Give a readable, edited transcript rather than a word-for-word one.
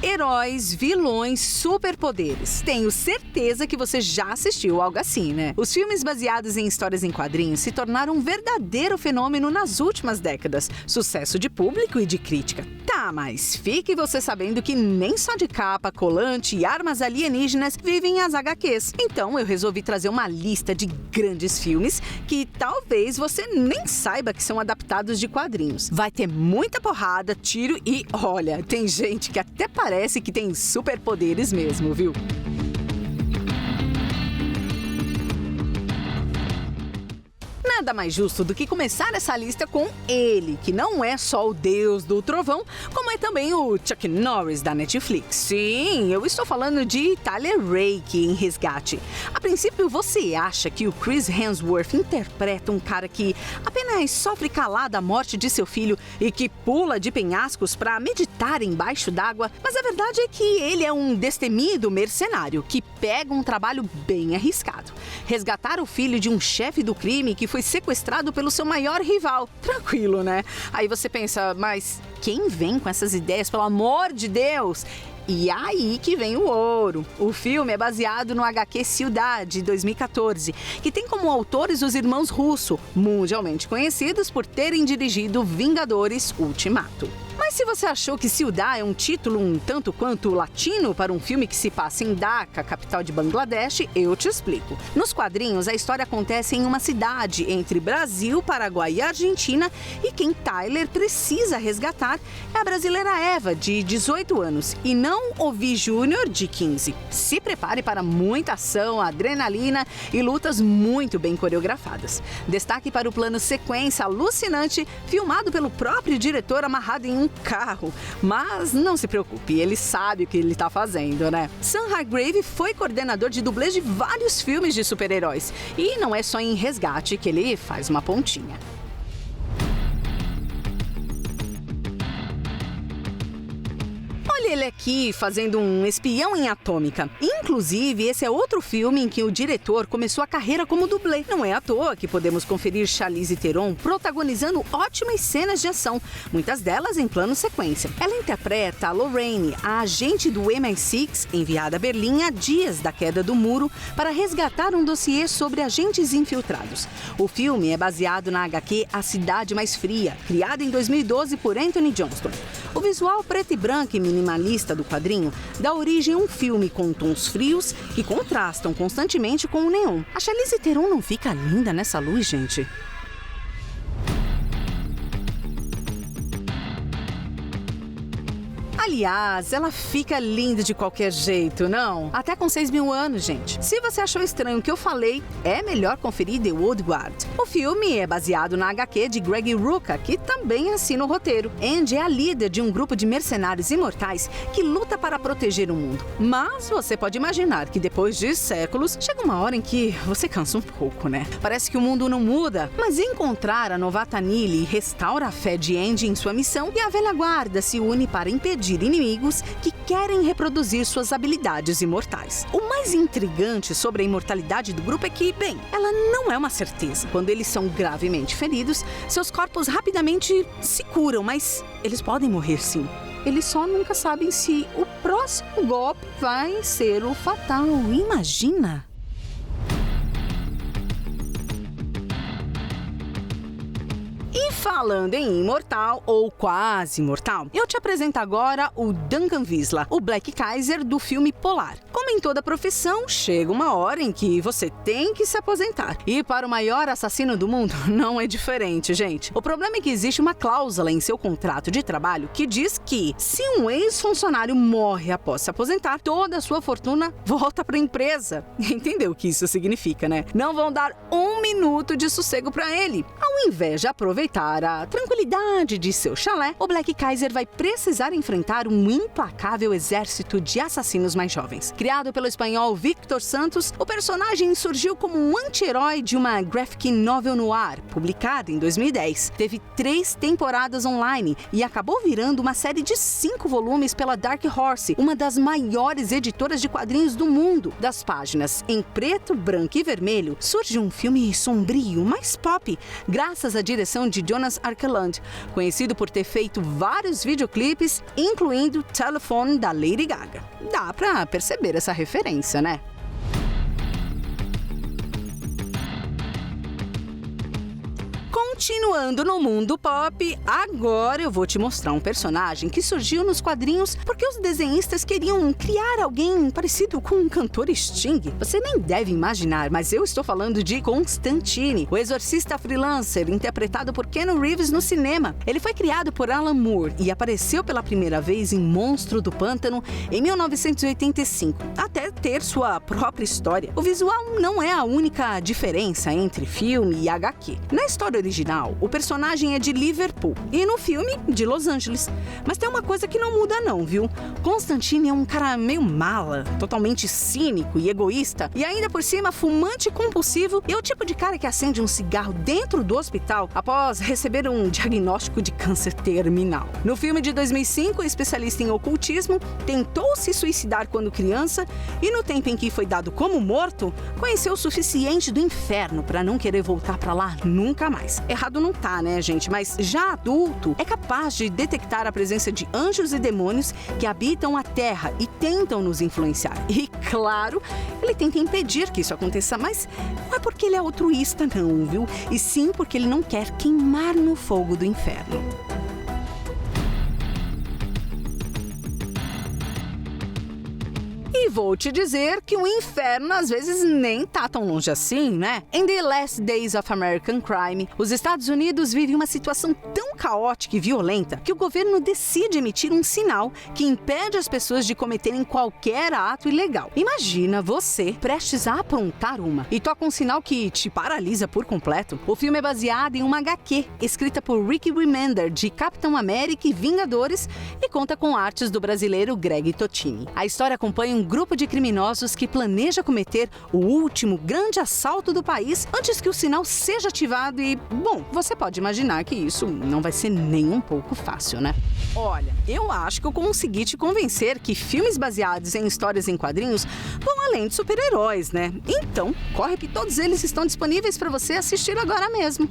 Heróis, vilões, superpoderes. Tenho certeza que você já assistiu algo assim, né? Os filmes baseados em histórias em quadrinhos se tornaram um verdadeiro fenômeno nas últimas décadas. Sucesso de público e de crítica. Tá, mas fique você sabendo que nem só de capa, colante e armas alienígenas vivem as HQs. Então eu resolvi trazer uma lista de grandes filmes que talvez você nem saiba que são adaptados de quadrinhos. Vai ter muita porrada, tiro e, olha, tem gente que até parece que tem superpoderes mesmo, viu? Nada mais justo do que começar essa lista com ele, que não é só o deus do trovão, como é também o Chuck Norris da Netflix. Sim, eu estou falando de Tyler Rake em Resgate. A princípio, você acha que o Chris Hemsworth interpreta um cara que apenas sofre calada a morte de seu filho e que pula de penhascos para meditar embaixo d'água, mas a verdade é que ele é um destemido mercenário que pega um trabalho bem arriscado. Resgatar o filho de um chefe do crime que foi sequestrado pelo seu maior rival. Tranquilo, né? Aí você pensa, mas quem vem com essas ideias, pelo amor de Deus? E aí que vem o ouro. O filme é baseado no HQ Ciudad, de 2014, que tem como autores os irmãos Russo, mundialmente conhecidos por terem dirigido Vingadores Ultimato. Mas se você achou que Ciudad é um título um tanto quanto latino para um filme que se passa em Dhaka, capital de Bangladesh, eu te explico. Nos quadrinhos, a história acontece em uma cidade entre Brasil, Paraguai e Argentina, e quem Tyler precisa resgatar é a brasileira Eva, de 18 anos, e não o Vi Júnior, de 15. Se prepare para muita ação, adrenalina e lutas muito bem coreografadas. Destaque para o plano sequência alucinante, filmado pelo próprio diretor amarrado em um carro. Mas não se preocupe, ele sabe o que ele está fazendo, né? Sam Hargrave foi coordenador de dublês de vários filmes de super-heróis. E não é só em Resgate que ele faz uma pontinha. Olha ele aqui fazendo um espião em Atômica. Inclusive, esse é outro filme em que o diretor começou a carreira como dublê. Não é à toa que podemos conferir Charlize Theron protagonizando ótimas cenas de ação, muitas delas em plano sequência. Ela interpreta a Lorraine, a agente do MI6, enviada a Berlim há dias da queda do muro para resgatar um dossiê sobre agentes infiltrados. O filme é baseado na HQ A Cidade Mais Fria, criada em 2012 por Anthony Johnston. O visual preto e branco e minimalista do quadrinho dá origem a um filme com tons frios que contrastam constantemente com o neon. A Charlize Theron não fica linda nessa luz, gente? Aliás, ela fica linda de qualquer jeito, não? Até com 6.000 anos, gente. Se você achou estranho o que eu falei, é melhor conferir The Old Guard. O filme é baseado na HQ de Greg Rucka, que também assina o roteiro. Angie é a líder de um grupo de mercenários imortais que luta para proteger o mundo. Mas você pode imaginar que depois de séculos, chega uma hora em que você cansa um pouco, né? Parece que o mundo não muda, mas encontrar a novata Nili restaura a fé de Angie em sua missão e a velha guarda se une para impedir inimigos que querem reproduzir suas habilidades imortais. O mais intrigante sobre a imortalidade do grupo é que, bem, ela não é uma certeza. Quando eles são gravemente feridos, seus corpos rapidamente se curam, mas eles podem morrer sim. Eles só nunca sabem se o próximo golpe vai ser o fatal. Imagina! Falando em imortal ou quase imortal, eu te apresento agora o Duncan Visla, o Black Kaiser do filme Polar. Como em toda profissão, chega uma hora em que você tem que se aposentar. E para o maior assassino do mundo, não é diferente, gente. O problema é que existe uma cláusula em seu contrato de trabalho que diz que, se um ex-funcionário morre após se aposentar, toda a sua fortuna volta para a empresa. Entendeu o que isso significa, né? Não vão dar um minuto de sossego para ele. Ao invés de aproveitar a tranquilidade de seu chalé, o Black Kaiser vai precisar enfrentar um implacável exército de assassinos mais jovens. Criado pelo espanhol Victor Santos, o personagem surgiu como um anti-herói de uma graphic novel noir, publicada em 2010. Teve 3 temporadas online e acabou virando uma série de 5 volumes pela Dark Horse, uma das maiores editoras de quadrinhos do mundo. Das páginas em preto, branco e vermelho, surge um filme sombrio, mais pop, graças à direção de Jonathan Jonas Arkeland, conhecido por ter feito vários videoclipes, incluindo Telephone da Lady Gaga. Dá pra perceber essa referência, né? Continuando no mundo pop, agora eu vou te mostrar um personagem que surgiu nos quadrinhos porque os desenhistas queriam criar alguém parecido com um cantor Sting. Você nem deve imaginar, mas eu estou falando de Constantine, o exorcista freelancer interpretado por Keanu Reeves no cinema. Ele foi criado por Alan Moore e apareceu pela primeira vez em Monstro do Pântano em 1985, até ter sua própria história. O visual não é a única diferença entre filme e HQ. Na história original, o personagem é de Liverpool e no filme, de Los Angeles. Mas tem uma coisa que não muda não, viu? Constantine é um cara meio mala, totalmente cínico e egoísta, e ainda por cima fumante compulsivo e o tipo de cara que acende um cigarro dentro do hospital após receber um diagnóstico de câncer terminal. No filme de 2005, o especialista em ocultismo tentou se suicidar quando criança e no tempo em que foi dado como morto, conheceu o suficiente do inferno para não querer voltar para lá nunca mais. Errado não tá, né, gente? Mas já adulto, é capaz de detectar a presença de anjos e demônios que habitam a Terra e tentam nos influenciar. E, claro, ele tenta impedir que isso aconteça, mas não é porque ele é altruísta, não, viu? E sim porque ele não quer queimar no fogo do inferno. E vou te dizer que o inferno às vezes nem tá tão longe assim, né? Em The Last Days of American Crime, os Estados Unidos vivem uma situação tão caótica e violenta que o governo decide emitir um sinal que impede as pessoas de cometerem qualquer ato ilegal. Imagina você prestes a aprontar uma e toca um sinal que te paralisa por completo. O filme é baseado em uma HQ escrita por Rick Remender de Capitão América e Vingadores e conta com artes do brasileiro Greg Totini. A história acompanha um grupo de criminosos que planeja cometer o último grande assalto do país antes que o sinal seja ativado e, bom, você pode imaginar que isso não vai ser nem um pouco fácil, né? Olha, eu acho que eu consegui te convencer que filmes baseados em histórias em quadrinhos vão além de super-heróis, né? Então, corre que todos eles estão disponíveis para você assistir agora mesmo.